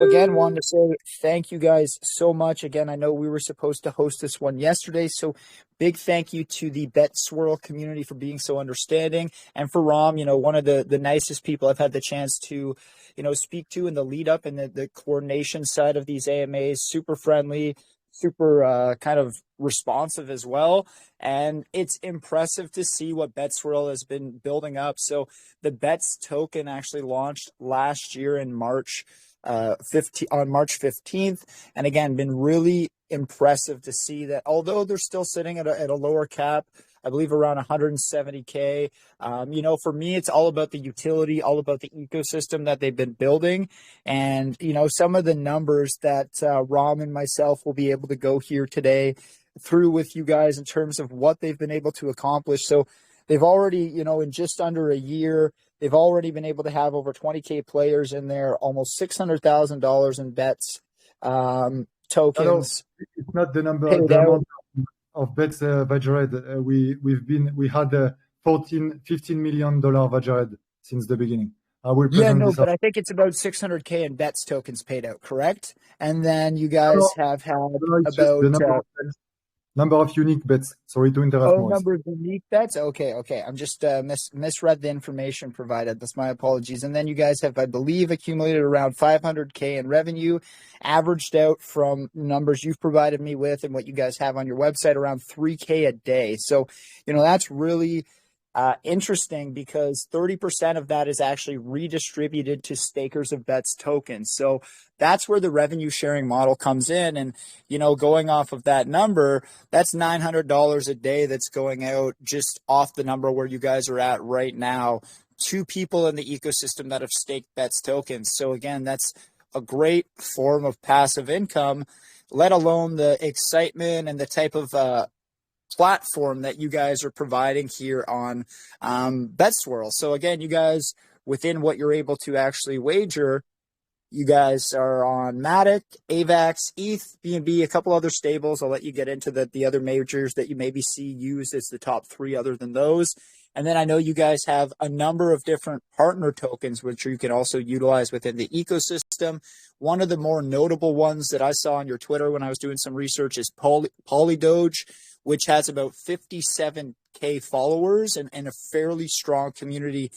Again, wanted to say thank you guys so much. Again, I know we were supposed to host this one yesterday, so big thank you to the Bet Swirl community for being so understanding, and for Rom, one of the nicest people I've had the chance to, speak to in the lead up and the coordination side of these AMAs. Super friendly, super kind of responsive as well. And it's impressive to see what Bet Swirl has been building up. So the Bets token actually launched last year in March. On March 15th, and again, been really impressive to see that although they're still sitting at a lower cap, I believe around 170K. For me, it's all about the utility, all about the ecosystem that they've been building. And, some of the numbers that Ram and myself will be able to go here today through with you guys in terms of what they've been able to accomplish. So they've already, in just under a year, they've already been able to have over 20K players in there, almost $600,000 in bets, tokens. It's not the amount of bets Vajared. We had a $15 million Vajared since the beginning. But I think it's about 600K in bets tokens paid out, correct? And then you guys have had about number of unique bets. Sorry to interrupt. Number of unique bets. Okay. I'm just misread the information provided. That's my apologies. And then you guys have, I believe, accumulated around 500K in revenue, averaged out from numbers you've provided me with and what you guys have on your website around 3K a day. So, that's really interesting because 30% of that is actually redistributed to stakers of bets tokens. So that's where the revenue sharing model comes in. And, going off of that number, that's $900 a day that's going out just off the number where you guys are at right now to people in the ecosystem that have staked bets tokens. So again, that's a great form of passive income, let alone the excitement and the type of platform that you guys are providing here on Bet Swirl. So again, you guys, within what you're able to actually wager, you guys are on Matic, AVAX, ETH, BNB, a couple other stables. I'll let you get into the other majors that you maybe see used as the top three other than those. And then I know you guys have a number of different partner tokens, which you can also utilize within the ecosystem. One of the more notable ones that I saw on your Twitter when I was doing some research is Polydoge, which has about 57K followers and a fairly strong community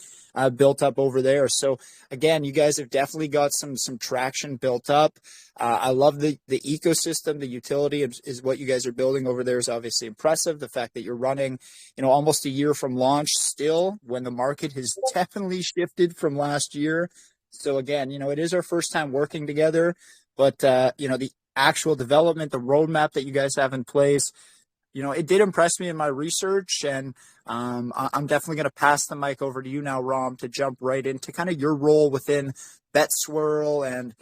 built up over there. So again, you guys have definitely got some traction built up. I love the ecosystem. The utility is what you guys are building over there is obviously impressive. The fact that you're running, almost a year from launch still, when the market has definitely shifted from last year. So again, it is our first time working together, but the actual development, the roadmap that you guys have in place, it did impress me in my research, and I'm definitely going to pass the mic over to you now, Ram, to jump right into kind of your role within Bet Swirl and,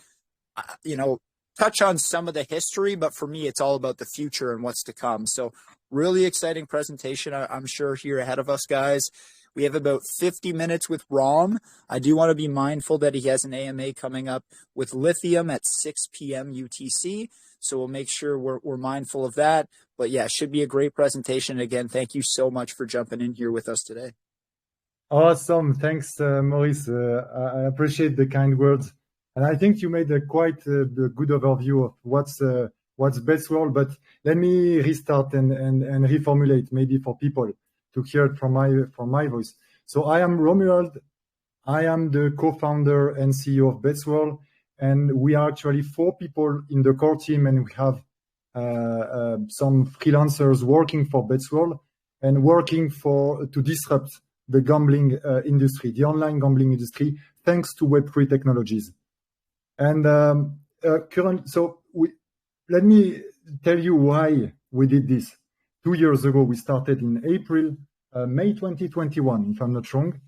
touch on some of the history. But for me, it's all about the future and what's to come. So really exciting presentation, I'm sure, here ahead of us, guys. We have about 50 minutes with Ram. I do want to be mindful that he has an AMA coming up with Lithium at 6 p.m. UTC. So we'll make sure we're mindful of that. But yeah, should be a great presentation. Again, thank you so much for jumping in here with us today. Awesome. Thanks, Maurice. I appreciate the kind words. And I think you made a quite good overview of what's Bet Swirl. But let me restart and reformulate maybe for people to hear it from my voice. So I am Romuald. I am the co-founder and CEO of Bet Swirl. And we are actually 4 people in the core team, and we have some freelancers working for Bet Swirl and working to disrupt the gambling industry, the online gambling industry, thanks to Web3 technologies. And let me tell you why we did this. 2 years ago, we started in May 2021, if I'm not wrong.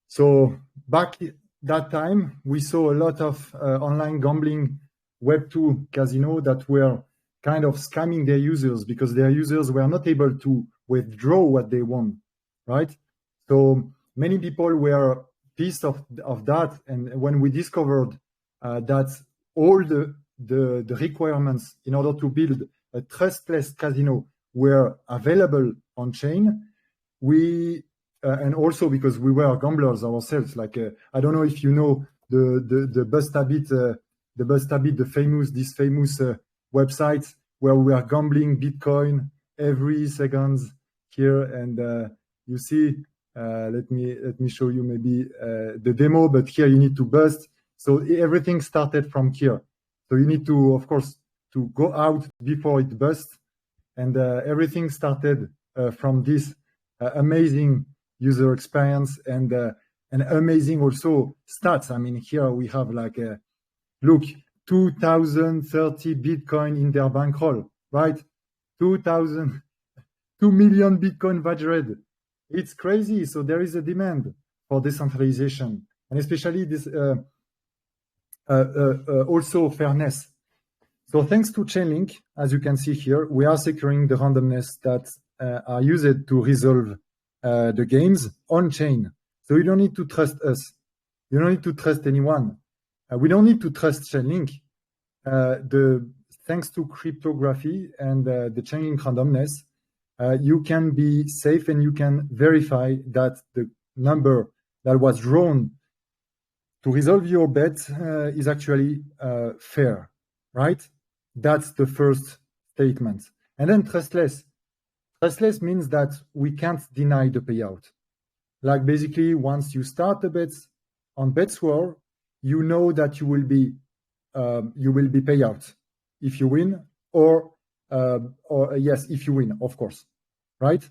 So back that time, we saw a lot of online gambling Web2 casino that were kind of scamming their users because their users were not able to withdraw what they won, right? So many people were pissed of that. And when we discovered that all the requirements in order to build a trustless casino were available on chain, and also because we were gamblers ourselves. Like I don't know if you know the bust habit the Bustabit, this famous website where we are gambling Bitcoin every second here. And you see, let me show you maybe the demo, but here you need to bust. So everything started from here. So you need to, of course, to go out before it busts. And everything started from this amazing user experience and amazing also stats. I mean, here we have like, look, 2,030 Bitcoin in their bankroll, right? 2 million Bitcoin wagered. It's crazy. So there is a demand for decentralization, and especially this also fairness. So thanks to Chainlink, as you can see here, we are securing the randomness that are used to resolve the games on chain. So you don't need to trust us. You don't need to trust anyone. We don't need to trust Chainlink. Thanks to cryptography and the Chainlink randomness, you can be safe and you can verify that the number that was drawn to resolve your bet is actually fair, right? That's the first statement. And then trustless. Trustless means that we can't deny the payout. Like basically, once you start the bets on BetSwore, you know that you will be payout if you win, or yes, if you win, of course, right?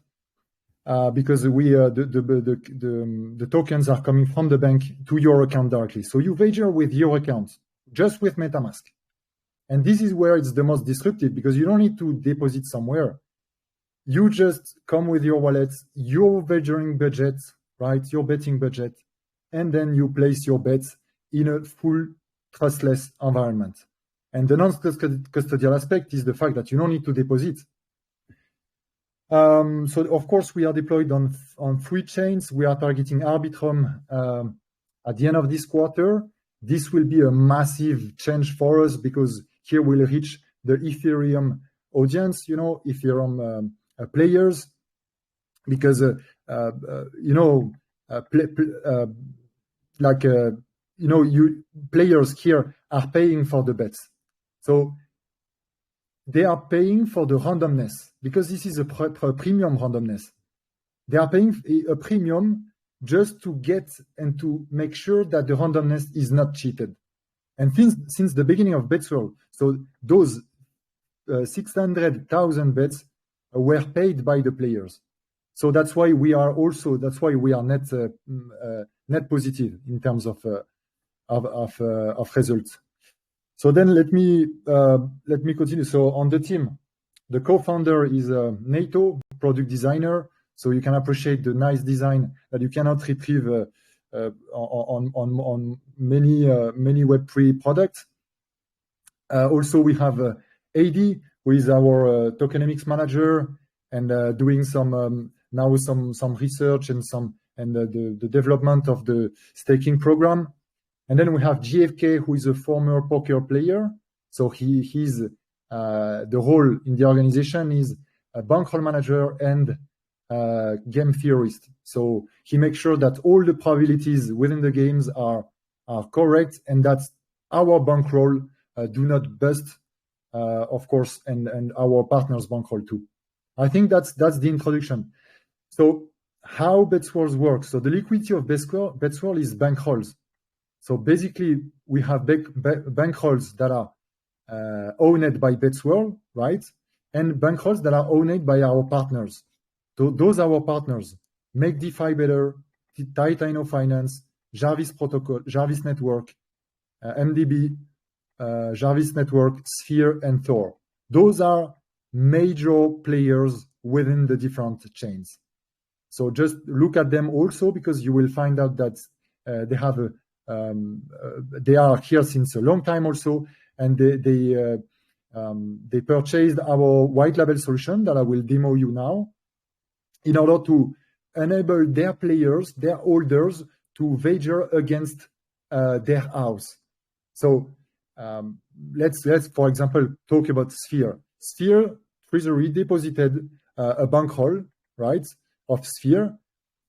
Because the tokens are coming from the bank to your account directly. So you wager with your account, just with MetaMask. And this is where it's the most disruptive, because you don't need to deposit somewhere. You just come with your wallet, your wagering budget, right? Your betting budget, and then you place your bets in a full trustless environment. And the non-custodial aspect is the fact that you don't need to deposit. So of course we are deployed on 3 chains. We are targeting Arbitrum at the end of this quarter. This will be a massive change for us, because here we'll reach the Ethereum audience, Ethereum players, because players here are paying for the bets. So they are paying for the randomness, because this is a premium randomness. They are paying a premium just to get and to make sure that the randomness is not cheated. And since the beginning of BetSwore, so those 600,000 bets were paid by the players. So that's why we are net positive in terms of results. So then let me continue. So on the team, the co-founder is Nato, product designer. So you can appreciate the nice design that you cannot retrieve on many Web3 products. Also, we have AD, who is our tokenomics manager, and doing some research and the development of the staking program. And then we have GFK, who is a former poker player. So he's the role in the organization is a bankroll manager and game theorist. So he makes sure that all the probabilities within the games are correct, and that our bankroll do not bust, of course, and our partners' bankroll too. I think that's the introduction. So how BetSwore works? So the liquidity of BetSwore is bankrolls. So basically, we have bankrolls that are owned by BetSwore, right? And bankrolls that are owned by our partners. So those are our partners: Make DeFi Better, Titano Finance, Jarvis Protocol, Jarvis Network, MDB, Jarvis Network, Sphere, and Thor. Those are major players within the different chains. So just look at them also, because you will find out that they are here since a long time also, and they purchased our white label solution that I will demo you now, in order to enable their players, their holders, to wager against their house. So let's for example talk about Sphere. Sphere Treasury deposited a bankroll, right, of Sphere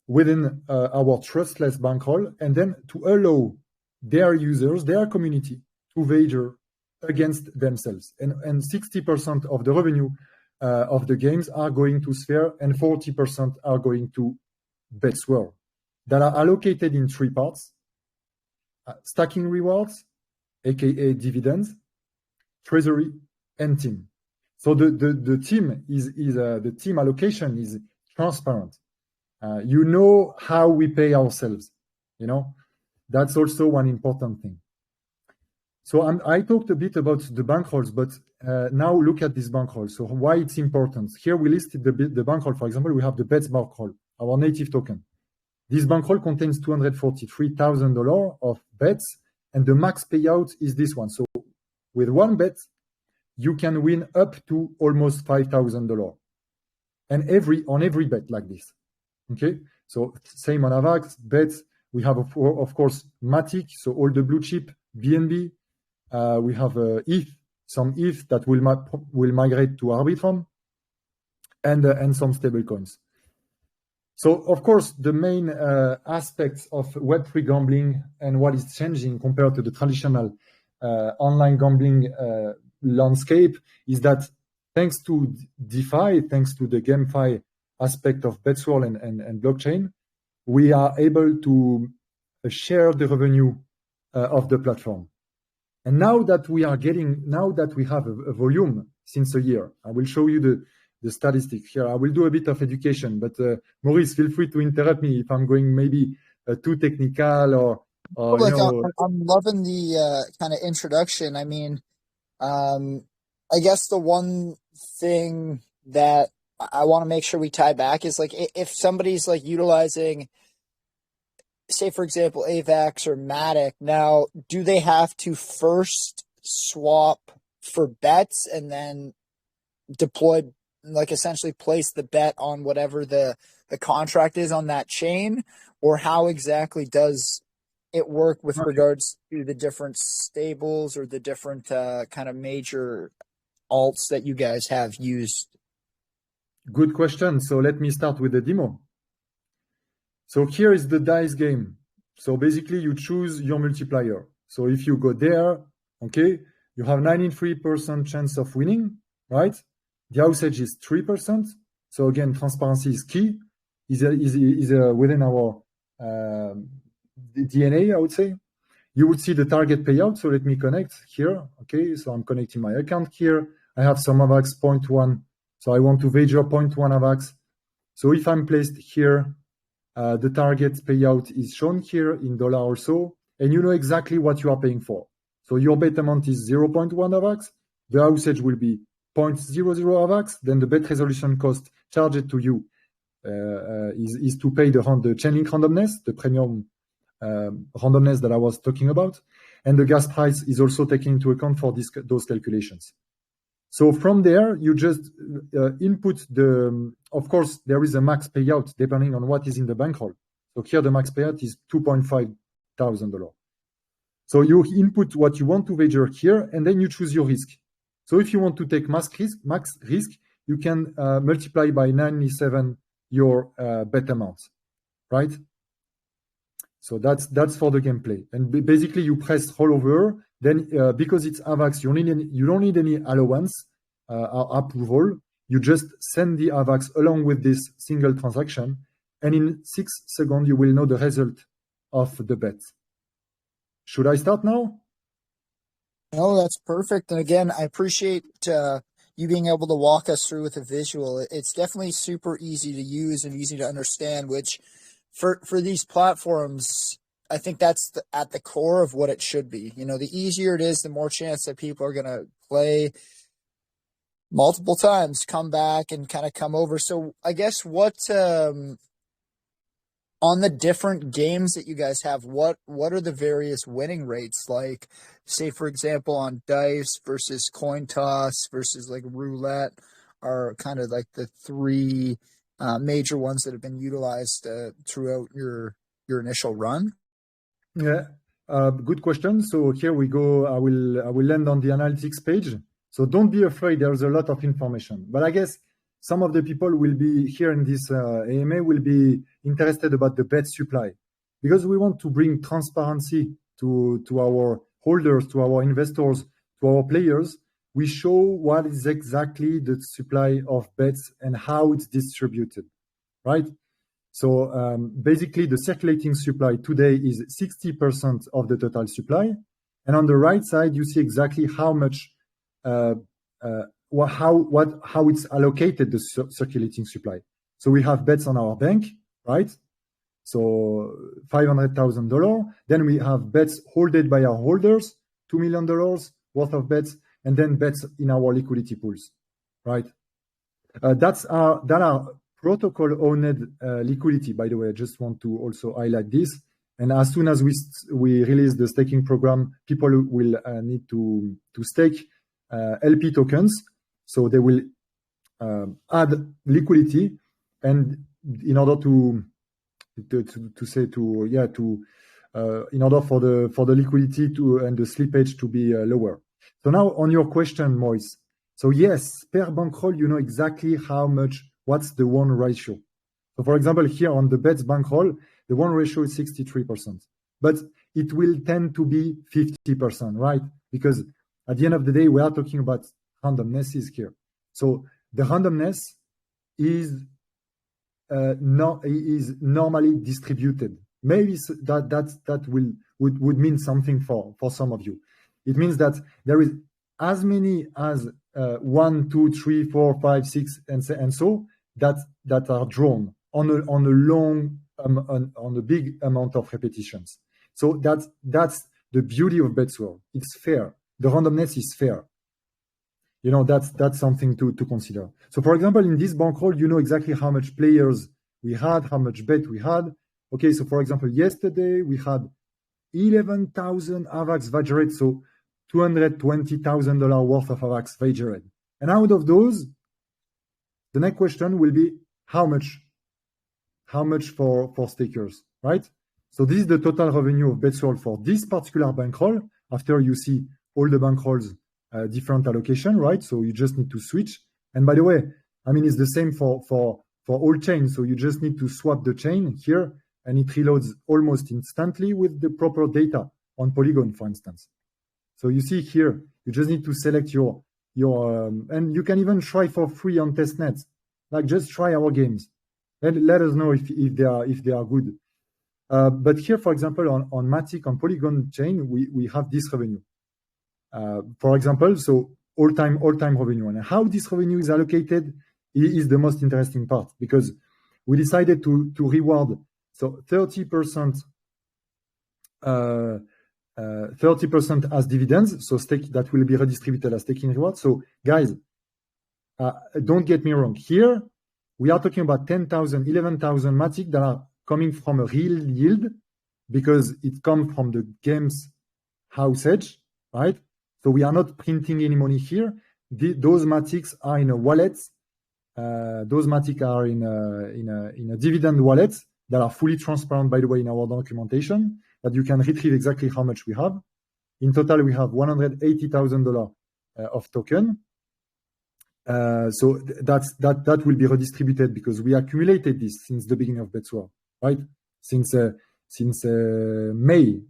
within our trustless bankroll, and then to allow their users, their community, to wager against themselves. And 60% of the revenue of the games are going to Sphere, and 40% are going to BetSwirl, that are allocated in three parts: stacking rewards, aka dividends, treasury, and team. So the team the team allocation is transparent. You know how we pay ourselves. You know, that's also one important thing. So I talked a bit about the bankrolls, but now look at this bankroll. So why it's important? Here we listed the bankroll. For example, we have the BETS bankroll, our native token. This bankroll contains $243,000 of bets, and the max payout is this one. So with one bet, you can win up to almost $5,000, and on every bet like this. Okay, so same on AVAX bets. We have of course Matic, so all the blue chip BNB. We have some ETH that will migrate to Arbitrum, and some stable coins. So of course the main aspects of Web3 gambling and what is changing compared to the traditional online gambling landscape is that thanks to DeFi, thanks to the GameFi aspect of BetSwirl and blockchain, we are able to share the revenue of the platform. And now that we have a volume since a year, I will show you the statistics here. I will do a bit of education, but Maurice, feel free to interrupt me if I'm going maybe too technical or like, I'm loving the kind of introduction. I mean, I guess the one thing that I want to make sure we tie back is like if somebody's like utilizing, say for example, AVAX or Matic, now do they have to first swap for bets and then deploy, like essentially place the bet on whatever the contract is on that chain, or how exactly does it work with regards to the different stables or the different kind of major alts that you guys have used? Good question. So let me start with the demo. So here is the dice game. So basically you choose your multiplier. So if you go there, okay, you have 93% chance of winning, right? The usage is 3%. So again, transparency is key. Is within our DNA, I would say. You would see the target payout. So let me connect here. Okay, so I'm connecting my account here. I have some AVAX 0.1. So I want to wager 0.1 AVAX. So if I'm placed here, the target payout is shown here in dollar or so, and you know exactly what you are paying for. So your bet amount is 0.1 AVAX. The usage will be 0.00 AVAX. Then the bet resolution cost charged to you is to pay the chainlink randomness, the premium randomness that I was talking about. And the gas price is also taken into account for those calculations. So from there, you just input of course, there is a max payout depending on what is in the bankroll. So here the max payout is $2,500. So you input what you want to wager here, and then you choose your risk. So if you want to take max risk, you can multiply by 97 your bet amount, right? So that's for the gameplay. And basically you press roll over. Then because it's AVAX, you don't need any allowance or approval. You just send the AVAX along with this single transaction, and in 6 seconds you will know the result of the bet. Should I start now? No, that's perfect. And again, I appreciate you being able to walk us through with a visual. It's definitely super easy to use and easy to understand, which for these platforms, I think that's at the core of what it should be. You know, the easier it is, the more chance that people are going to play multiple times, come back and kind of come over. So I guess what on the different games that you guys have, what are the various winning rates? Like, say, for example, on dice versus coin toss versus like roulette are kind of like the three major ones that have been utilized throughout your initial run. Yeah, good question. So here we go. I will land on the analytics page. So don't be afraid. There's a lot of information, but I guess some of the people will be here in this AMA will be interested about the bet supply, because we want to bring transparency to our holders, to our investors, to our players, we show what is exactly the supply of bets and how it's distributed, right? So basically, the circulating supply today is 60% of the total supply. And on the right side, you see exactly how much, how it's allocated, the circulating supply. So we have bets on our bank, right? So $500,000. Then we have bets holded by our holders, $2 million worth of bets, and then bets in our liquidity pools, right? That are protocol-owned liquidity, by the way. I just want to also highlight this. And as soon as we release the staking program, people will need to stake LP tokens. So they will add liquidity, and in order in order for the liquidity and the slippage to be lower. So now on your question, Moise. So yes, per bankroll, you know exactly what's the one ratio. So for example, here on the bets bankroll, the one ratio is 63%, but it will tend to be 50%, right? Because at the end of the day, we are talking about randomnesses here. So the randomness is normally distributed. Maybe that would mean something for some of you. It means that there is as many as 1, 2, 3, 4, 5, 6, and so that are drawn on a big amount of repetitions. So that's the beauty of BetSwirl. It's fair. The randomness is fair. You know, that's something to consider. So for example, in this bankroll, you know exactly how much players we had, how much bet we had. Okay, so for example, yesterday we had 11,000 AVAX wagered, so $220,000 worth of AVAX wagered. And out of those, the next question will be how much for stakers, right? So this is the total revenue of BetSwirl for this particular bankroll. After you see all the bankrolls, different allocation, right? So you just need to switch. And by the way, I mean, it's the same for all chains. So you just need to swap the chain here, and it reloads almost instantly with the proper data on Polygon, for instance. So you see here, you just need to select your and you can even try for free on testnet. Like just try our games. Let us know if they are good. But here, for example, on Matic, on Polygon chain, we have this revenue. For example, so all-time revenue. And how this revenue is allocated is the most interesting part, because we decided to reward so 30% as dividends, so stake that will be redistributed as staking reward. So guys, don't get me wrong. Here we are talking about 10,000, 11,000 Matic that are coming from a real yield, because it comes from the game's house edge, right? So we are not printing any money here. Those Matics are in a wallet. Those Matic are in a dividend wallet that are fully transparent, by the way, in our documentation, that you can retrieve exactly how much we have. In total, we have $180,000 of token. So that will be redistributed, because we accumulated this since the beginning of BetSwirl, right? Since May,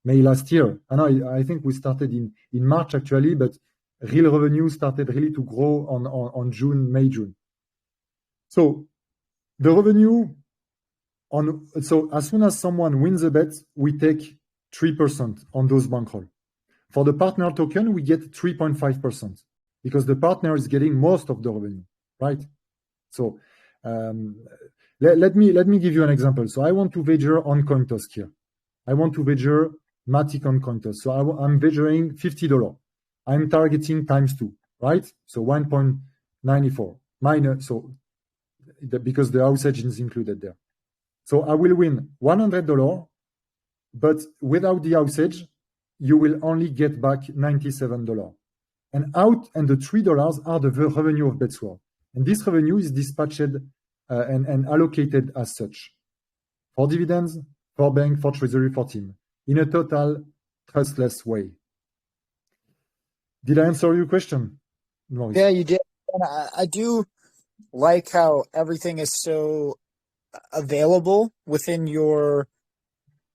May last year. And I think we started in March actually, but real revenue started really to grow on May, June. So the revenue so as soon as someone wins a bet, we take 3% on those bankroll. For the partner token, we get 3.5%, because the partner is getting most of the revenue, right? So let me give you an example. So I want to wager on CoinToss here. I want to wager Matic on CoinToss. So I'm wagering $50. I'm targeting ×2, right? So 1.94 minus, so because the house edge is included there. So I will win $100, but without the house edge, you will only get back $97. And the $3 are the revenue of BetSwirl. And this revenue is dispatched and allocated as such for dividends, for bank, for treasury, for team, in a total trustless way. Did I answer your question, Maurice? Yeah, you did. And I do like how everything is so available within your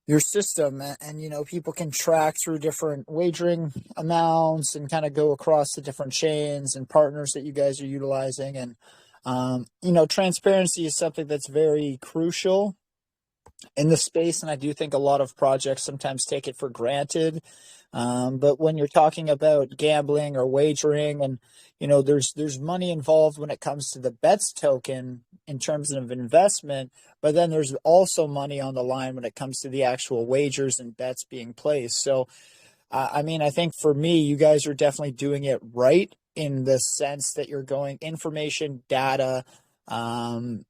your system, and people can track through different wagering amounts and kind of go across the different chains and partners that you guys are utilizing. And transparency is something that's very crucial in the space, and I do think a lot of projects sometimes take it for granted. But when you're talking about gambling or wagering, and there's money involved when it comes to the bets token in terms of investment, but then there's also money on the line when it comes to the actual wagers and bets being placed. So, I think for me, you guys are definitely doing it right in the sense that you're going information, data, kind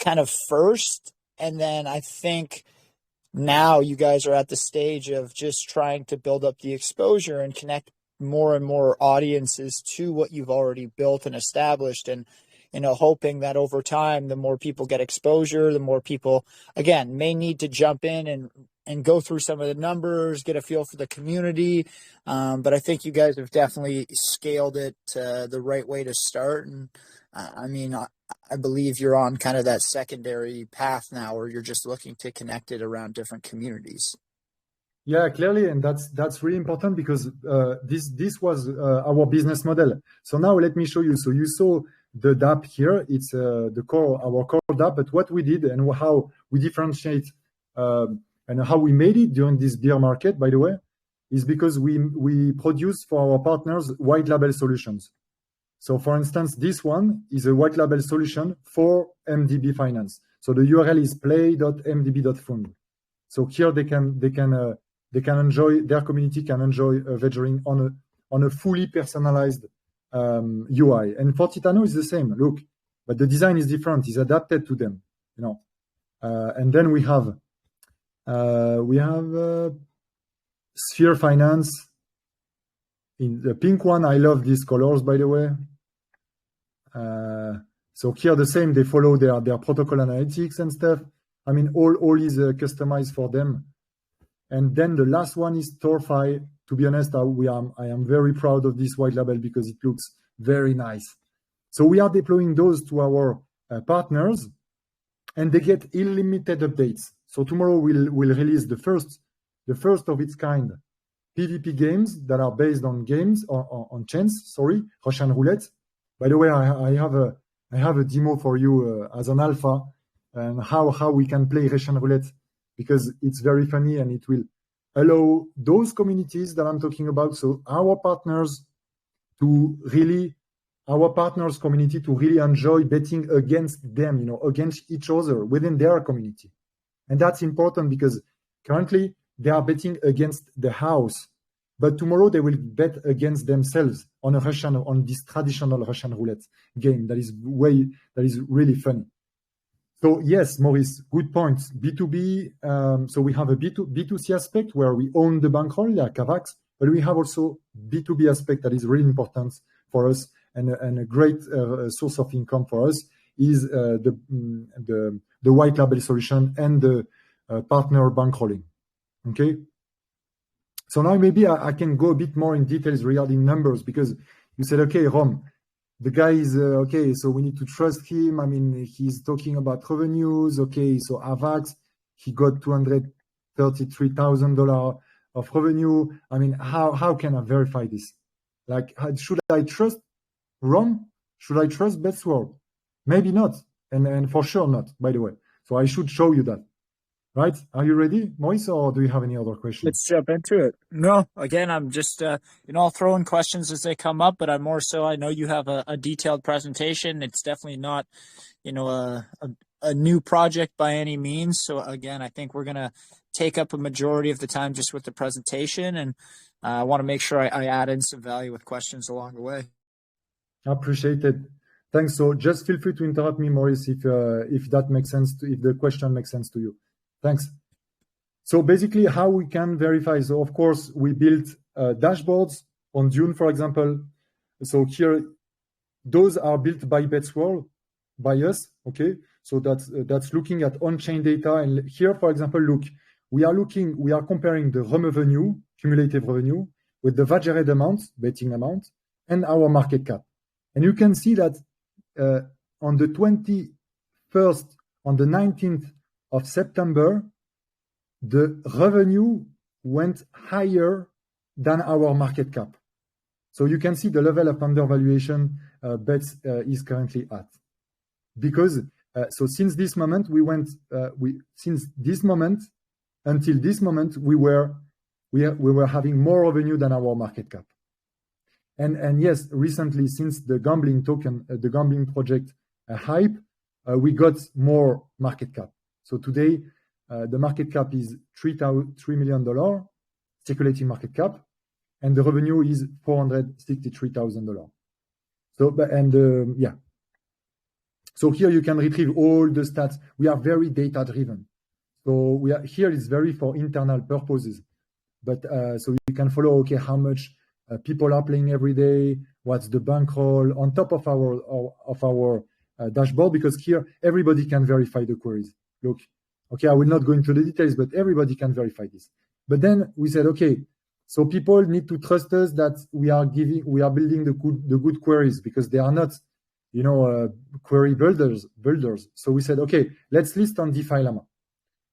of first, and then I think now you guys are at the stage of just trying to build up the exposure and connect more and more audiences to what you've already built and established, and hoping that over time, the more people get exposure, the more people again may need to jump in and go through some of the numbers, get a feel for the community. But I think you guys have definitely scaled it the right way to start. And I believe you're on kind of that secondary path now where you're just looking to connect it around different communities. Yeah, clearly, and that's really important because this was our business model. So now let me show you. So you saw the DApp here. It's our core DApp. But what we did and how we differentiate and how we made it during this bear market, by the way, is because we produce for our partners white label solutions. So for instance, this one is a white label solution for MDB Finance. So the URL is play.mdb.fund. So here they can enjoy, their community can enjoy wagering on a fully personalized UI. And for Titano is the same. Look, but the design is different. It's adapted to them, and then we have Sphere Finance. In the pink one, I love these colors, by the way. So here the same, they follow their protocol analytics and stuff. All is customized for them. And then the last one is Torfi. To be honest, I am very proud of this white label because it looks very nice. So we are deploying those to our partners, and they get unlimited updates. So tomorrow we'll release the first of its kind PvP games that are based on games on chains. Russian roulette. By the way, I have a demo for you as an alpha, and how we can play Russian roulette, because it's very funny and it will allow those communities that I'm talking about. So our partners community to really enjoy betting against them, against each other within their community. And that's important because currently they are betting against the house, but tomorrow they will bet against themselves on this traditional Russian roulette game that is really funny. So yes, Maurice, good point. B2B. So we have a B2C aspect where we own the bankroll, like Cavax, but we have also B2B aspect that is really important for us, and a great source of income for us is the white label solution and the partner bankrolling. Okay. So now maybe I can go a bit more in details regarding numbers, because you said, okay, Rom, the guy is okay, so we need to trust him. He's talking about revenues. Okay, so Avax, he got $233,000 of revenue. How can I verify this? Like, should I trust Rom? Should I trust BetSworld? Maybe not, and for sure not, by the way. So I should show you that. Right? Are you ready, Maurice, or do you have any other questions? Let's jump into it. No, again, I'm just, I'll throw in questions as they come up, but I'm more so, I know you have a detailed presentation. It's definitely not, a new project by any means. So again, I think we're going to take up a majority of the time just with the presentation, and I want to make sure I add in some value with questions along the way. I appreciate it. Thanks. So just feel free to interrupt me, Maurice, if that makes sense, if the question makes sense to you. Thanks. So basically how we can verify. So of course we built dashboards on Dune, for example. So here, those are built by BetSworld, by us. Okay. So that's looking at on-chain data. And here, for example, look, we are comparing the revenue, cumulative revenue, with the wagered amount, betting amount, and our market cap. And you can see that on the 21st, on the 19th of September, the revenue went higher than our market cap. So you can see the level of undervaluation bets is currently at. Because so since this moment until this moment we were having more revenue than our market cap. And yes, recently since the gambling token, the gambling project hype, we got more market cap. So today the market cap is $3 million circulating market cap, and the revenue is $463,000. So yeah. So here you can retrieve all the stats. We are very data driven. So here it's very for internal purposes. But so you can follow, okay, how much people are playing every day, what's the bankroll on top of our dashboard, because here everybody can verify the queries. Look, okay, I will not go into the details, but everybody can verify this. But then we said, okay, so people need to trust us that we are building the good queries, because they are not, query builders. So we said, okay, let's list on DeFi Llama.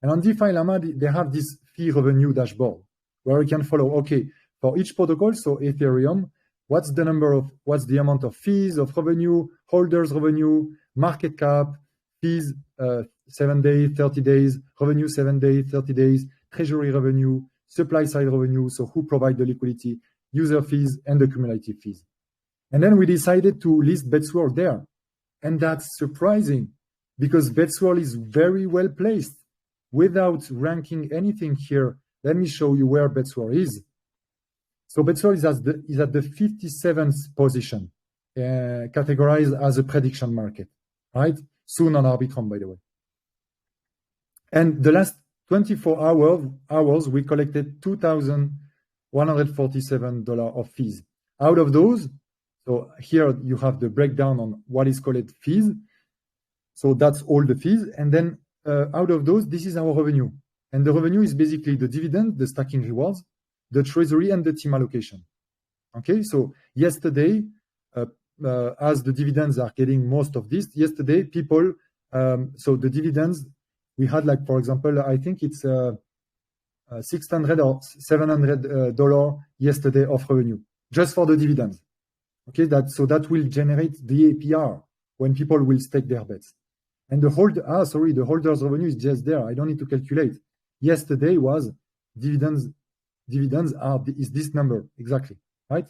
And on DeFi Llama, they have this fee revenue dashboard where we can follow, okay, for each protocol, so Ethereum, what's the amount of fees, of revenue, holders revenue, market cap, fees 7 days, 30 days, revenue 7 days, 30 days, treasury revenue, supply side revenue, so who provide the liquidity, user fees, and the cumulative fees. And then we decided to list BetSwirl there. And that's surprising because BetSwirl is very well placed. Without ranking anything here, let me show you where BetSwirl is. So BetSwirl is at the 57th position, categorized as a prediction market, right? Soon on Arbitrum, by the way. And the last 24 hours, we collected $2,147 of fees. Out of those, so here you have the breakdown on what is called fees. So that's all the fees. And then out of those, this is our revenue. And the revenue is basically the dividend, the stacking rewards, the treasury, and the team allocation. Okay, so yesterday, as the dividends are getting most of this, yesterday people, so the dividends, we had like, for example, I think it's $600 or $700 yesterday of revenue, just for the dividends. Okay, that will generate the APR when people will stake their bets. And the holders revenue is just there. I don't need to calculate. Yesterday was dividends is this number exactly, right?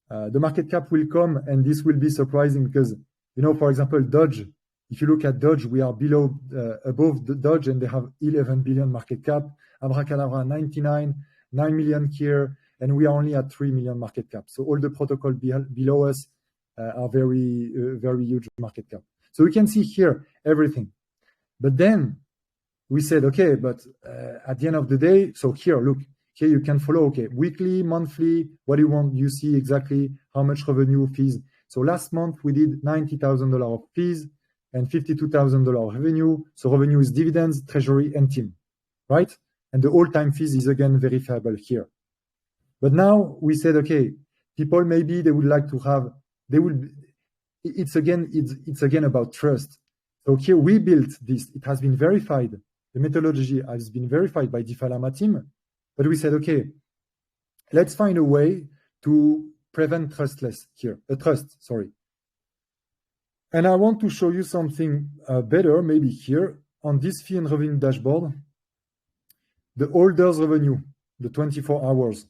The market cap will come, and this will be surprising because, for example, Dodge, if you look at Dodge, we are above the Dodge, and they have 11 billion market cap. Abracadabra 99, 9 million here, and we are only at 3 million market cap. So all the protocol below us are very, very huge market cap. So we can see here everything. But then we said, okay, but at the end of the day, so here, look, here you can follow, okay, weekly, monthly, what do you want? You see exactly how much revenue, fees. So last month we did $90,000 of fees and $52,000 revenue. So revenue is dividends, treasury, and team, right? And the all-time fees is again verifiable here. But now we said, okay, people maybe they would like to have, it's again about trust. So here we built this, it has been verified. The methodology has been verified by DeFi Llama team, but we said, okay, let's find a way to prevent trust. And I want to show you something better, maybe here on this fee and revenue dashboard, the holders revenue, the 24 hours.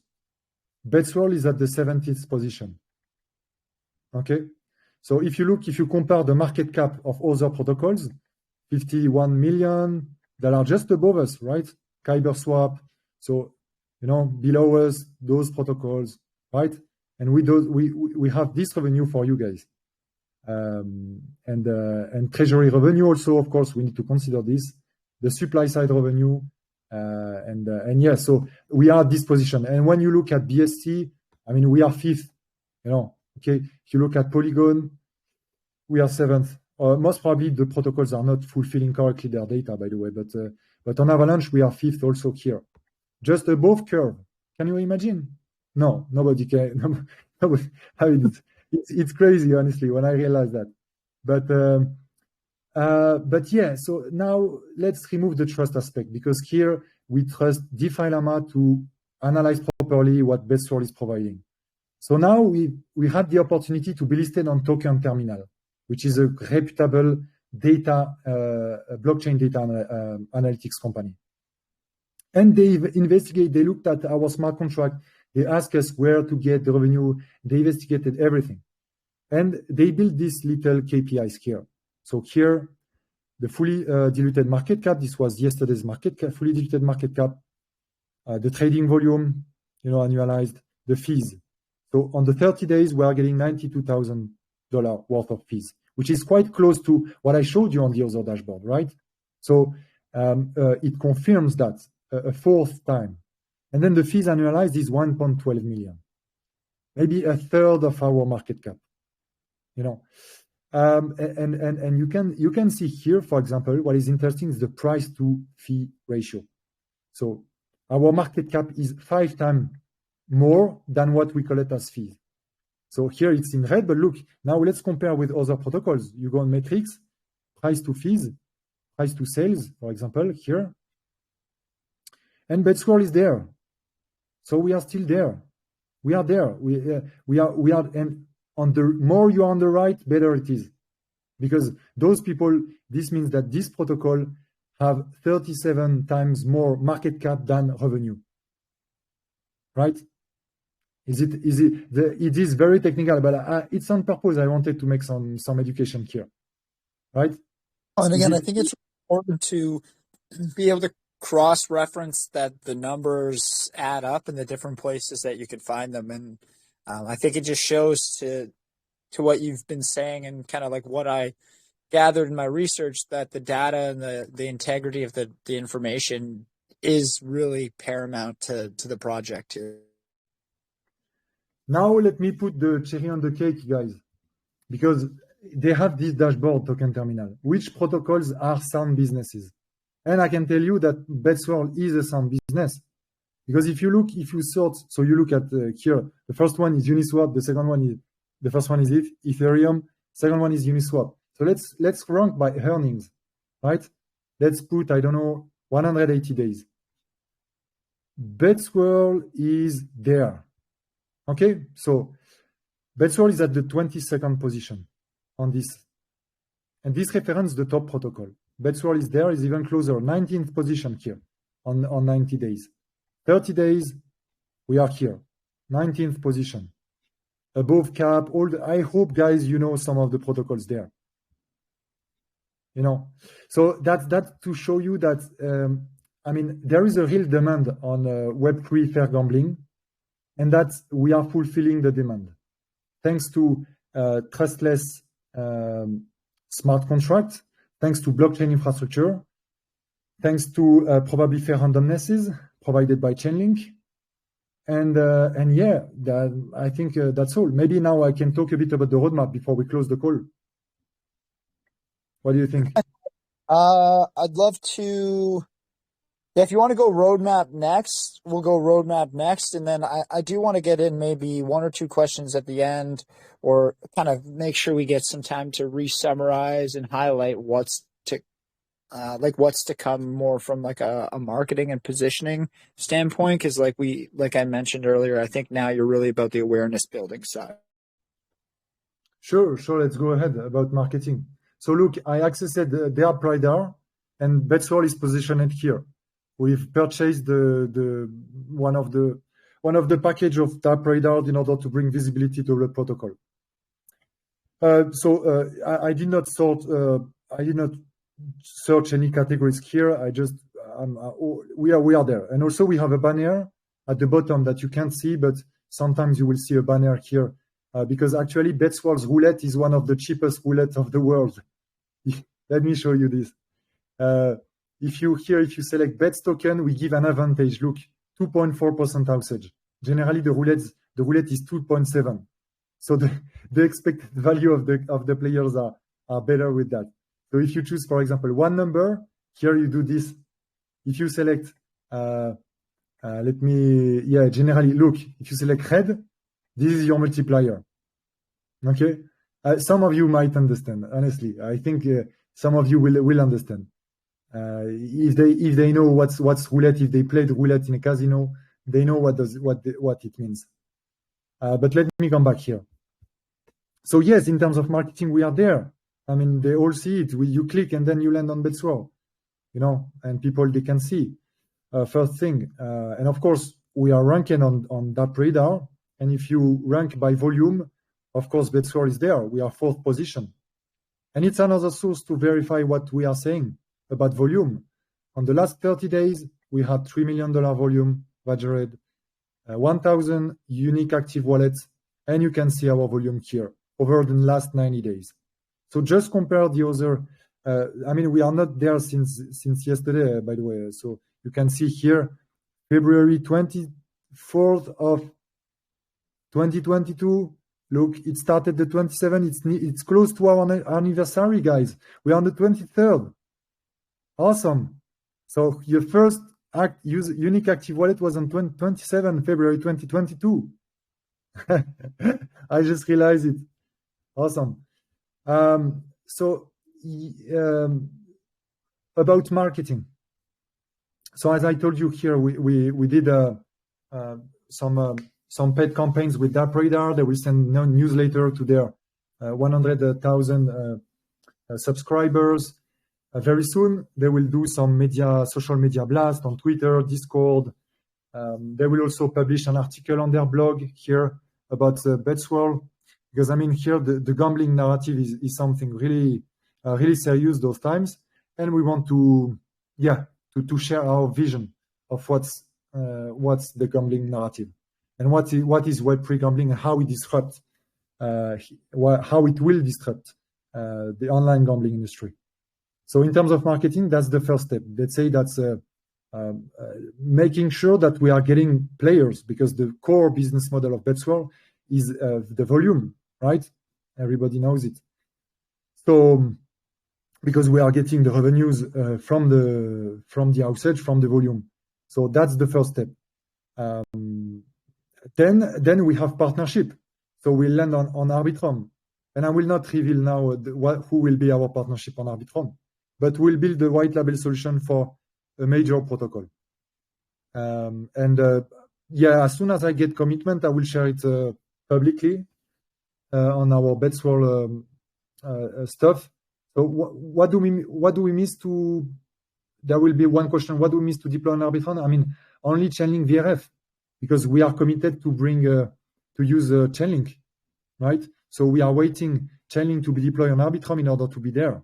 BetSwirl is at the 70th position. Okay, so if you compare the market cap of other protocols, 51 million that are just above us, right? CyberSwap, so below us, those protocols, right? And we have this revenue for you guys, and treasury revenue also, of course, we need to consider this, the supply side revenue. And yeah, so we are at this position. And when you look at BSC, I mean, we are fifth, okay. If you look at Polygon, we are seventh. Most probably the protocols are not fulfilling correctly their data, by the way, but on Avalanche, we are fifth also here, just above Curve. Can you imagine? No, nobody can. It's crazy, honestly, when I realize that. But But yeah, so now let's remove the trust aspect, because here we trust DeFi Llama to analyze properly what BetSwirl is providing. So now we had the opportunity to be listed on Token Terminal, which is a reputable blockchain data analytics company. And they looked at our smart contract. They asked us where to get the revenue. They investigated everything. And they built these little KPIs here. So here, the fully diluted market cap, this was yesterday's market cap, fully diluted market cap, the trading volume, annualized, the fees. So on the 30 days, we are getting $92,000 worth of fees, which is quite close to what I showed you on the other dashboard, right? So it confirms that a fourth time. And then the fees annualized is 1.12 million, maybe a third of our market cap, and you can see here, for example, what is interesting is the price to fee ratio. So our market cap is 5 times more than what we collect as fees. So here it's in red, but look, now let's compare with other protocols. You go on metrics, price to fees, price to sales, for example, here. And BetSwirl is there. So we are still there. We are there. We are, and on the more you are on the right, better it is. Because those people, this means that this protocol have 37 times more market cap than revenue. Right? It is very technical, but it's on purpose. I wanted to make some education here. Right? And again, I think it's important to be able to cross-reference that the numbers add up in the different places that you can find them. And I think it just shows to what you've been saying and kind of like what I gathered in my research, that the data and the integrity of the information is really paramount to the project here. Now let me put the cherry on the cake, guys, because they have this dashboard, Token Terminal. Which protocols are sound businesses? And I can tell you that BetSwirl is a sound business. Because if you sort, so you look at here, the first one is Uniswap, the first one is Ethereum, second one is Uniswap. So let's rank by earnings, right? Let's put, 180 days. BetSwirl is there. Okay, so BetSwirl is at the 22nd position on this. And this references the top protocol. BetSwirl is there, is even closer, 19th position here on 90 days. 30 days, we are here, 19th position. Above cap, I hope, guys, some of the protocols there. So that's to show you that, there is a real demand on Web3 fair gambling, and that we are fulfilling the demand. Thanks to trustless smart contracts, thanks to blockchain infrastructure, thanks to probably fair randomnesses provided by Chainlink. And yeah, I think that's all. Maybe now I can talk a bit about the roadmap before we close the call. What do you think? I'd love to. Yeah, if you want to go roadmap next, we'll go roadmap next. And then I do want to get in maybe 1 or 2 questions at the end, or kind of make sure we get some time to re-summarize and highlight what's to come more from like a marketing and positioning standpoint. Cause like I mentioned earlier, I think now you're really about the awareness building side. Sure. Let's go ahead about marketing. So look, I accessed their radar, and BetSwirl is positioned here. We've purchased the one of the package of Tap Radar in order to bring visibility to the protocol. So I did not search any categories here. We are there, and also we have a banner at the bottom that you can't see, but sometimes you will see a banner here because actually BetSwirl's roulette is one of the cheapest roulette of the world. Let me show you this. If you select Bets token, we give an advantage. Look, 2.4% usage. Generally, the roulette is 2.7. So the expected value of the players are better with that. So if you choose, for example, one number, here you do this. If you select, generally, look, if you select red, this is your multiplier. Okay? Some of you might understand, honestly. I think some of you will understand. If they know what's roulette, if they played roulette in a casino, they know what it means. But let me come back here. So yes, in terms of marketing, we are there. I mean, they all see it. You click and then you land on BetSwell, and people, they can see. First thing, and of course, we are ranking on that radar. And if you rank by volume, of course, BetSwell is there. We are 4th position. And it's another source to verify what we are saying about volume. On the last 30 days, we had $3 million volume, Vagered, 1,000 unique active wallets, and you can see our volume here over the last 90 days. So just compare the other. We are not there since yesterday, by the way. So you can see here, February 24th of 2022. Look, it started the 27th. It's close to our anniversary, guys. We are on the 23rd. Awesome. So your first unique active wallet was on 27 February 2022. I just realized it. Awesome. About marketing. So as I told you here, we did some paid campaigns with DappRadar. They will send a newsletter to their 100,000 subscribers. Very soon, they will do some social media blast on Twitter, Discord. They will also publish an article on their blog here about BetSwell, because here the gambling narrative is something really serious those times, and we want to share our vision of what's the gambling narrative and what is Web3 gambling and how it disrupts how it will disrupt the online gambling industry. So in terms of marketing, that's the first step. Let's say that's making sure that we are getting players, because the core business model of BetSwell is the volume, right? Everybody knows it. So because we are getting the revenues from the usage, from the volume. So that's the first step. Then we have partnership. So we land on Arbitrum. And I will not reveal now who will be our partnership on Arbitrum, but we'll build the white label solution for a major protocol. As soon as I get commitment, I will share it publicly on our BetSwell stuff. So what do we miss to? There will be one question: what do we miss to deploy on Arbitrum? Only Chainlink VRF, because we are committed to bring to use Chainlink, right? So we are waiting Chainlink to be deployed on Arbitrum in order to be there,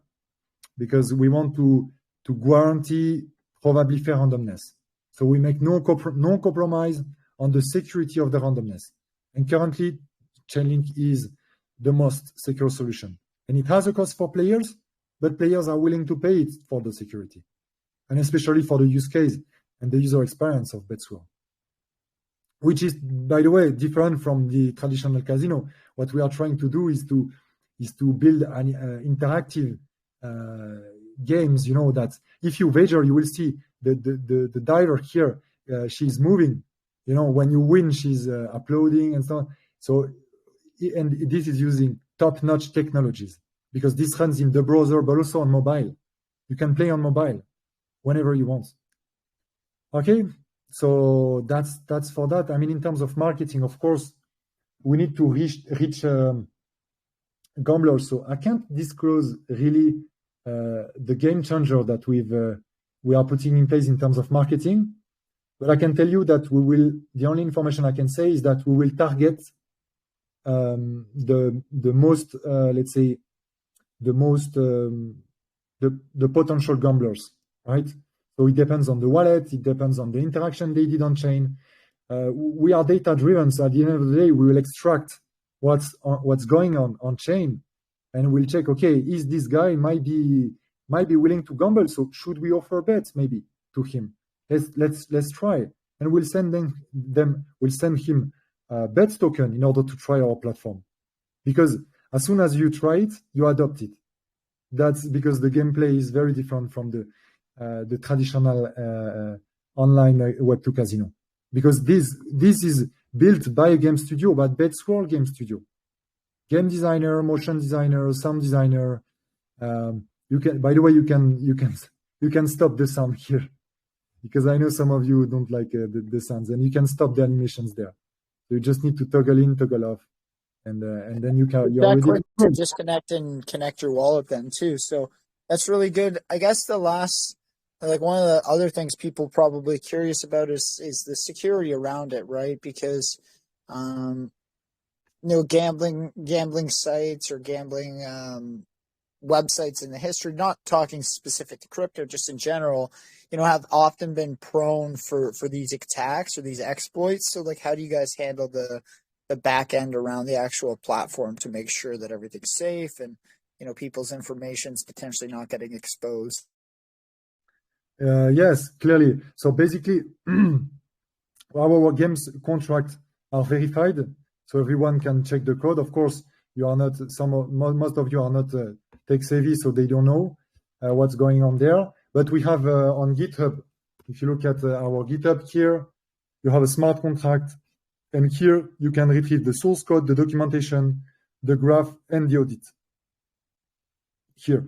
because we want to guarantee probably fair randomness. So we make no compromise on the security of the randomness. And currently, Chainlink is the most secure solution. And it has a cost for players, but players are willing to pay it for the security, and especially for the use case and the user experience of BetSwell, which is, by the way, different from the traditional casino. What we are trying to do is to build an interactive games. That if you wager, you will see the diver here. She's moving. When you win, she's uploading and so on. So, and this is using top-notch technologies, because this runs in the browser, but also on mobile. You can play on mobile whenever you want. Okay, so that's for that. In terms of marketing, of course, we need to reach gamblers. So I can't disclose really the game changer that we are putting in place in terms of marketing, but I can tell you that the only information I can say is that we will target the most, let's say, the potential gamblers, right? So it depends on the wallet, it depends on the interaction they did on chain. We are data driven, so at the end of the day, we will extract what's going on chain, and we'll check, okay, is this guy might be willing to gamble, so should we offer bets maybe to him? Let's try, and we'll send him bets token in order to try our platform, because as soon as you try it, you adopt it. That's because the gameplay is very different from the traditional online Web2 casino, because this is built by a game studio, but BetSwell game studio, game designer, motion designer, sound designer. You can, by the way, you can stop the sound here because I know some of you don't like the sounds, and you can stop the animations there. So you just need to toggle in, toggle off, and then you're ready To disconnect and connect your wallet then too. So that's really good. I guess the last, like one of the other things people probably curious about is the security around it, right? Because gambling sites or gambling websites in the history, not talking specific to crypto, just in general, have often been prone for these attacks or these exploits. So like, how do you guys handle the back end around the actual platform to make sure that everything's safe and, people's information's potentially not getting exposed? Yes, clearly. So basically, our games contracts are verified, so everyone can check the code. Of course, most of you are not tech savvy, so they don't know what's going on there. But we have on GitHub, if you look at our GitHub here, you have a smart contract, and here you can retrieve the source code, the documentation, the graph, and the audit. Here,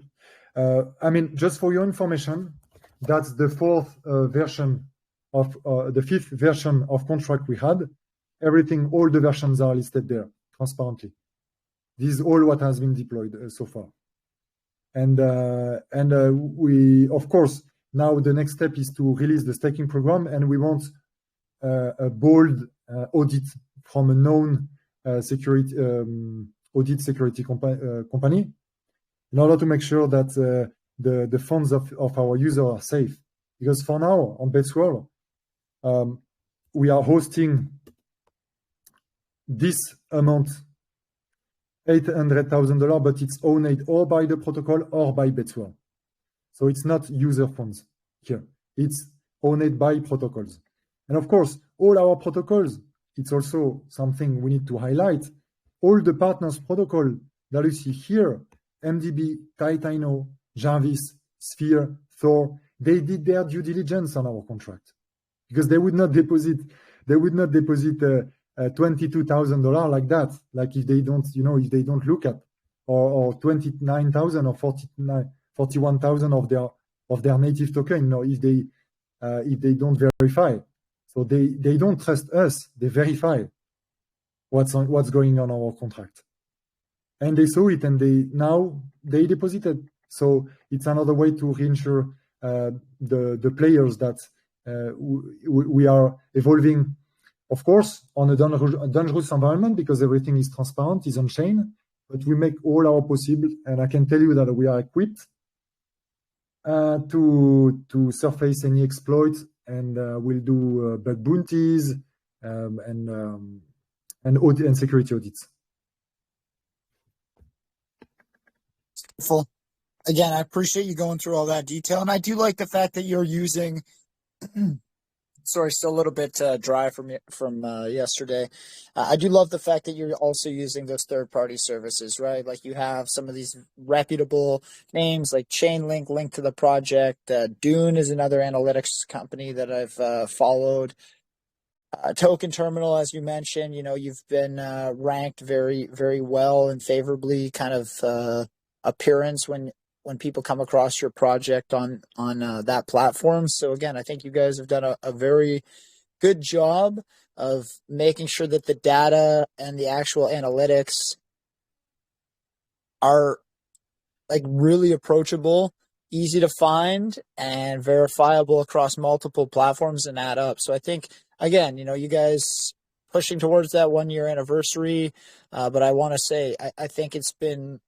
just for your information, that's the fifth version of contract we had. All the versions are listed there transparently. This is all what has been deployed so far. And we, of course, now the next step is to release the staking program, and we want a bold audit from a known audit security company in order to make sure that the funds of our users are safe. Because for now, on BetSwirl, we are hosting this amount, $800,000, but it's owned or by the protocol or by BetSwirl. So it's not user funds here. It's owned by protocols. And of course, all our protocols, it's also something we need to highlight. All the partners protocol that you see here, MDB, Titano, Jarvis, Sphere, Thor, they did their due diligence on our contract because they would not deposit $22,000 like that, like if they don't look at, or 29,000 or 41,000 of their native token, if they don't verify. So they don't trust us. They verify what's going on our contract, and they saw it, and they deposited. So it's another way to reinsure the players that we are evolving, of course, on a dangerous environment because everything is transparent, is on chain, but we make all our possible, and I can tell you that we are equipped to surface any exploits, and we'll do bug bounties and security audits. Full. Again, I appreciate you going through all that detail, and I do like the fact that you're using. Sorry, still a little bit dry from yesterday. I do love the fact that you're also using those third-party services, right? Like you have some of these reputable names like Chainlink linked to the project. Dune is another analytics company that I've followed. Token Terminal, as you mentioned, you've been ranked very, very well and favorably kind of appearance when people come across your project on that platform. So again, I think you guys have done a very good job of making sure that the data and the actual analytics are like really approachable, easy to find, and verifiable across multiple platforms and add up. So I think, again, you guys pushing towards that 1-year anniversary, but I want to say, I think it's been,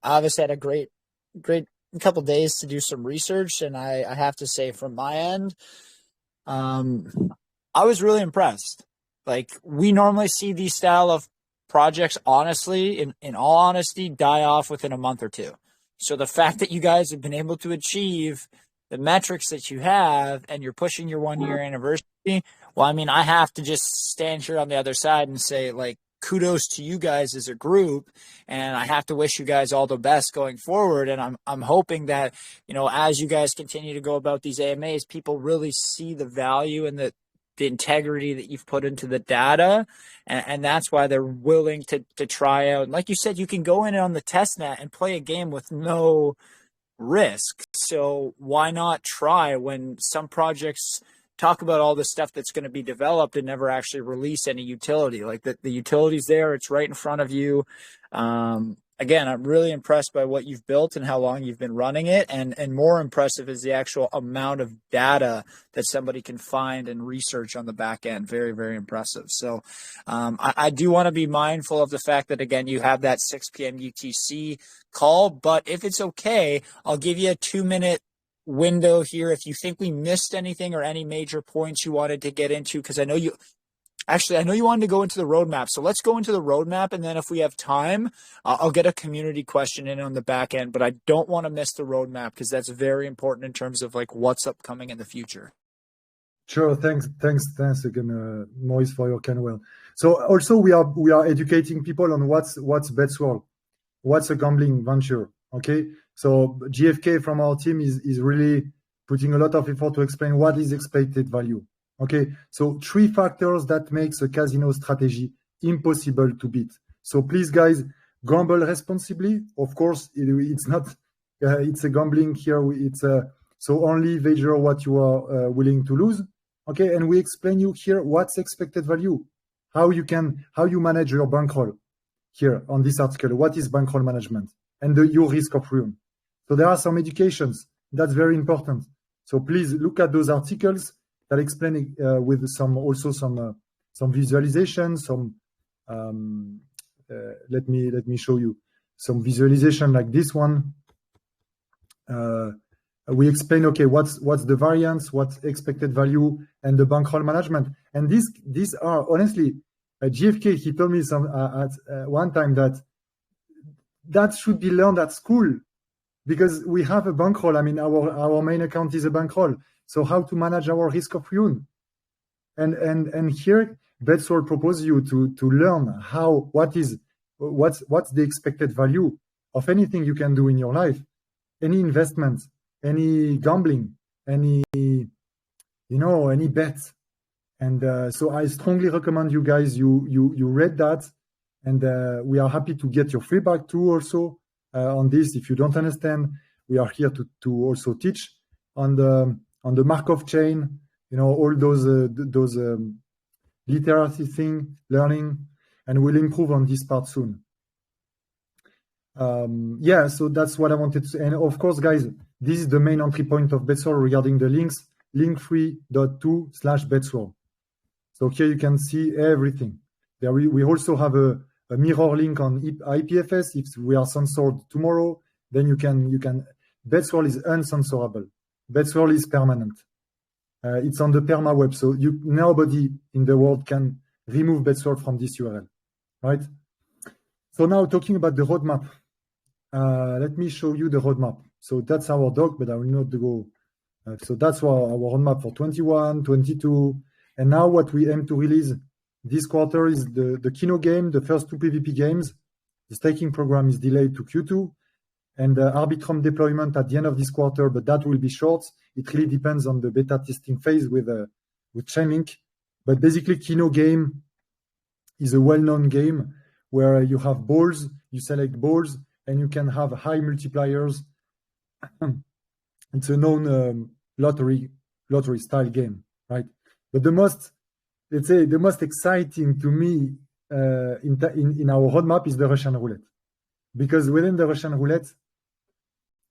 obviously had a great couple of days to do some research, and I have to say from my end, I was really impressed. Like, we normally see these style of projects, honestly, in all honesty, die off within a month or two. So the fact that you guys have been able to achieve the metrics that you have, and you're pushing your 1-year anniversary, well, I mean, I have to just stand here on the other side and say, like, kudos to you guys as a group, and I have to wish you guys all the best going forward. And I'm hoping that, as you guys continue to go about these AMAs, people really see the value and the integrity that you've put into the data, and that's why they're willing to try out. And like you said, you can go in on the test net and play a game with no risk. So why not try when some projects talk about all the stuff that's going to be developed and never actually release any utility? Like the utility's there, it's right in front of you. Again, I'm really impressed by what you've built and how long you've been running it. And more impressive is the actual amount of data that somebody can find and research on the back end. Very, very impressive. So I do want to be mindful of the fact that, again, you have that 6 p.m. UTC call. But if it's okay, I'll give you a 2-minute window here if you think we missed anything or any major points you wanted to get into, because I know you wanted to go into the roadmap. So let's go into the roadmap, and then if we have time, I'll get a community question in on the back end, but I don't want to miss the roadmap because that's very important in terms of like what's upcoming in the future. Sure. Thanks again, Maurice, for your kind well. So also we are educating people on what's BetSworld, what's a gambling venture. Okay. So GFK from our team is really putting a lot of effort to explain what is expected value. Okay, so 3 factors that makes a casino strategy impossible to beat. So please, guys, gamble responsibly. Of course, it's not. It's a gambling here. So only wager what you are willing to lose. Okay, and we explain you here what's expected value, how you manage your bankroll here on this article. What is bankroll management and your risk of ruin. So there are some educations that's very important. So please look at those articles that explain with some visualization, let me show you some visualization like this one. We explain, okay, what's the variance, what's expected value, and the bankroll management. And these are honestly, GFK, he told me at one time that should be learned at school, because we have a bankroll. I mean, our main account is a bankroll. So how to manage our risk of ruin, and here BetSworld proposes you to learn what's the expected value of anything you can do in your life, any investment, any gambling, any bet. And so I strongly recommend you guys you read that, and we are happy to get your feedback too also on this. If you don't understand, we are here to also teach on the Markov chain, all those literacy thing, learning, and we'll improve on this part soon. So that's what I wanted to say. And of course, guys, this is the main entry point of BetSworld regarding the links, link3.2/BetSworld. So here you can see everything. There we also have a mirror link on IPFS. If we are censored tomorrow, then you can. BetSworld is uncensorable. BetSworld is permanent. It's on the perma web, so nobody in the world can remove BetSworld from this URL, right? So now talking about the roadmap, let me show you the roadmap. So that's our doc, but I will not go. So that's our roadmap for 21, 22, and now what we aim to release this quarter is the Kino game, the first 2 PvP games. The staking program is delayed to Q2. And Arbitrum deployment at the end of this quarter, but that will be short. It really depends on the beta testing phase with Chainlink. But basically, Kino game is a well-known game where you have balls, you select balls, and you can have high multipliers. It's a known lottery style game, right? But the most exciting to me in our roadmap is the Russian roulette, because within the Russian roulette,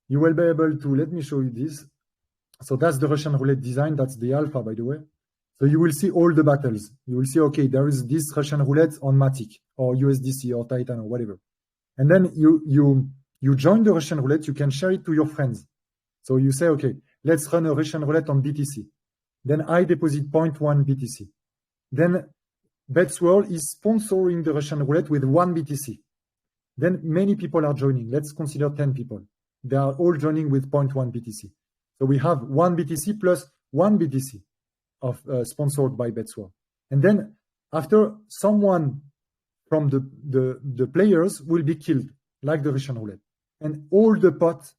you will be able to, let me show you this. So that's the Russian roulette design. That's the alpha, by the way. So you will see all the battles. You will see, okay, there is this Russian roulette on Matic or USDC or Titan or whatever. And then you join the Russian roulette. You can share it to your friends. So you say, okay, let's run a Russian roulette on BTC. Then I deposit 0.1 BTC. Then BetSworld is sponsoring the Russian roulette with 1 BTC. Then many people are joining. Let's consider 10 people. They are all joining with 0.1 BTC. So we have 1 BTC plus 1 BTC of sponsored by BetSworld. And then after, someone from the players will be killed, like the Russian roulette. And all the pot,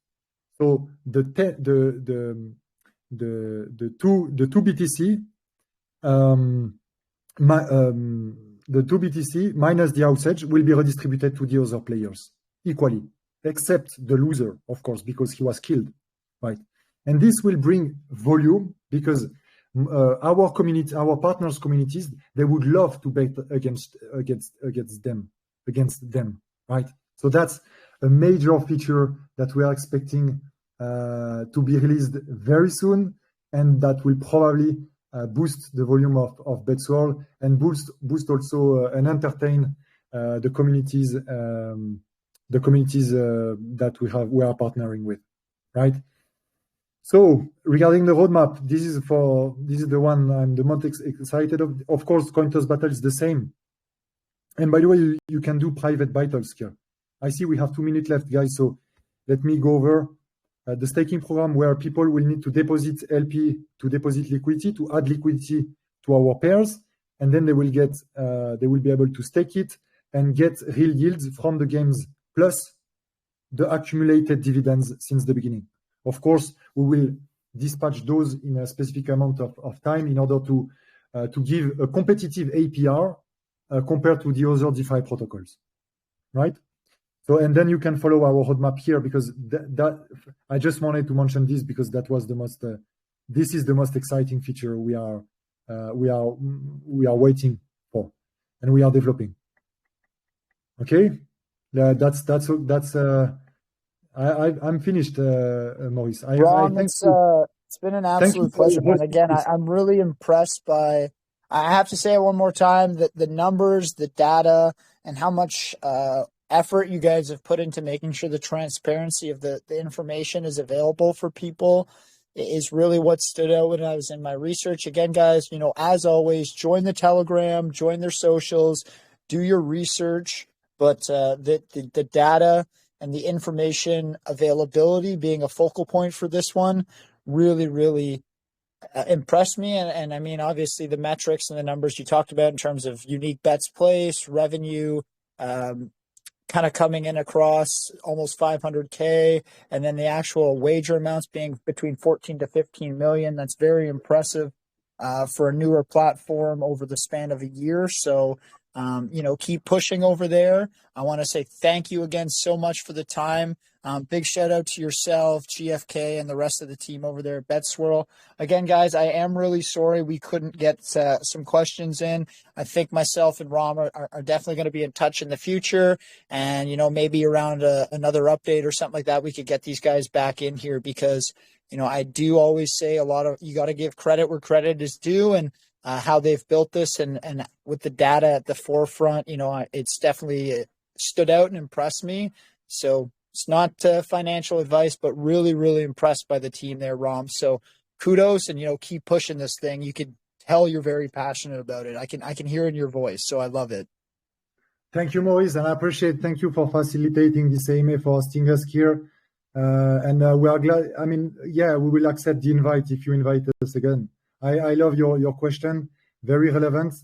so the 2 BTC the 2 BTC minus the outage will be redistributed to the other players equally, except the loser, of course, because he was killed, right? And this will bring volume because our community, our partners' communities, they would love to bet against them, right? So that's a major feature that we are expecting to be released very soon, and that will probably boost the volume of BetSwirl and boost also and entertain the communities that we are partnering with, right? So regarding the roadmap, this is the one I'm the most excited of. Of course, Cointos Battle is the same. And by the way, you can do private battles here. I see we have 2 minutes left, guys. So let me go over the staking program where people will need to deposit LP to deposit liquidity, to add liquidity to our pairs, and then they will be able to stake it and get real yields from the games plus the accumulated dividends since the beginning. Of course, we will dispatch those in a specific amount of time in order to give a competitive APR compared to the other DeFi protocols, right? So, and then you can follow our roadmap here because that I just wanted to mention this because that was this is the most exciting feature we are waiting for, and we are developing. Okay, I'm finished, Maurice. Ron, it's been an absolute pleasure, man. Again, I'm really impressed by. I have to say it one more time that the numbers, the data, and how much effort you guys have put into making sure the transparency of the information is available for people is really what stood out when I was in my research. Again, guys, as always, join the Telegram, join their socials, do your research, but the data and the information availability being a focal point for this one really, really impressed me. And I mean, obviously the metrics and the numbers you talked about in terms of unique bets placed, revenue, kind of coming in across almost 500K, and then the actual wager amounts being between 14 to 15 million. That's very impressive for a newer platform over the span of a year. So, keep pushing over there. I want to say thank you again so much for the time. Big shout out to yourself, GFK, and the rest of the team over there at BetSwirl. Again, guys, I am really sorry we couldn't get some questions in. I think myself and Ram are definitely going to be in touch in the future. And, maybe around another update or something like that, we could get these guys back in here because, I do always say you got to give credit where credit is due, and how they've built this and with the data at the forefront, it's definitely stood out and impressed me. So it's not financial advice, but really, really impressed by the team there, Ram. So kudos, and, keep pushing this thing. You could tell you're very passionate about it. I can hear it in your voice. So I love it. Thank you, Maurice. And I appreciate, thank you for facilitating this AMA, for hosting us here. And we are glad. I mean, we will accept the invite if you invite us again. I love your question, very relevant,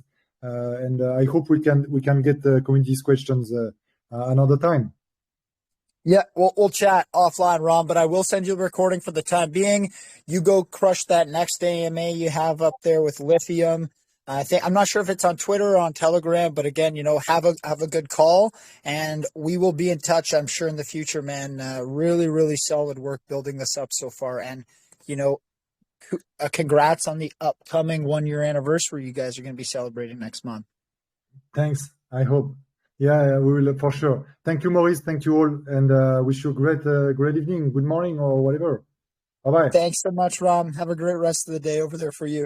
and I hope we can get the community's questions another time. Yeah, we'll chat offline, Ron, but I will send you a recording for the time being. You go crush that next AMA you have up there with Lithium. I'm not sure if it's on Twitter or on Telegram, but again, have a good call, and we will be in touch, I'm sure, in the future, man. Really, really solid work building this up so far, and congrats on the upcoming 1-year anniversary you guys are going to be celebrating next month. Thanks. I hope. Yeah, we will for sure. Thank you, Maurice. Thank you all, and wish you a great evening, good morning, or whatever. Bye-bye. Thanks so much, Ram. Have a great rest of the day over there for you.